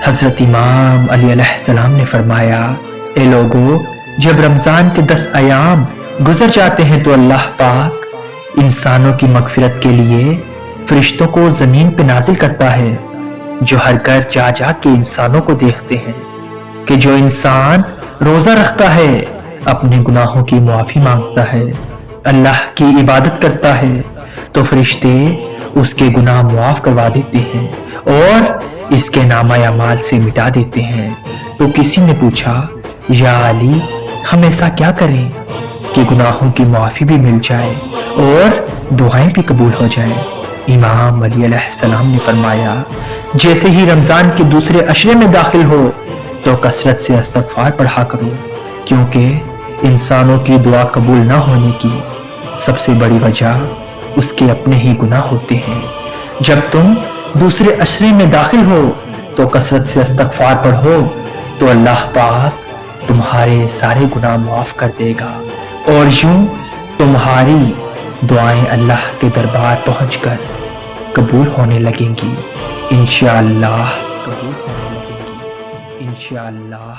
حضرت امام علی علیہ السلام نے فرمایا، اے لوگو، جب رمضان کے 10 ایام گزر جاتے ہیں تو اللہ پاک انسانوں کی مغفرت کے لیے فرشتوں کو زمین پہ نازل کرتا ہے، جو ہر گھر جا جا کے انسانوں کو دیکھتے ہیں کہ جو انسان روزہ رکھتا ہے، اپنے گناہوں کی معافی مانگتا ہے، اللہ کی عبادت کرتا ہے، تو فرشتے اس کے گناہ معاف کروا دیتے ہیں اور اس کے نامہ اعمال سے مٹا دیتے ہیں۔ تو کسی نے پوچھا، یا علی، ہم ایسا کیا کریں کہ گناہوں کی معافی بھی مل جائے اور دعائیں بھی قبول ہو جائیں؟ امام علی علیہ السلام نے فرمایا، جیسے ہی رمضان کے دوسرے عشرے میں داخل ہو تو کثرت سے استغفار پڑھا کرو، کیونکہ انسانوں کی دعا قبول نہ ہونے کی سب سے بڑی وجہ اس کے اپنے ہی گناہ ہوتے ہیں۔ جب تم دوسرے عشرے میں داخل ہو تو کثرت سے استغفار پڑھو تو اللہ پاک تمہارے سارے گناہ معاف کر دے گا، اور یوں تمہاری دعائیں اللہ کے دربار پہنچ کر قبول ہونے لگیں گی، انشاءاللہ قبول ہونے لگیں گی، انشاءاللہ۔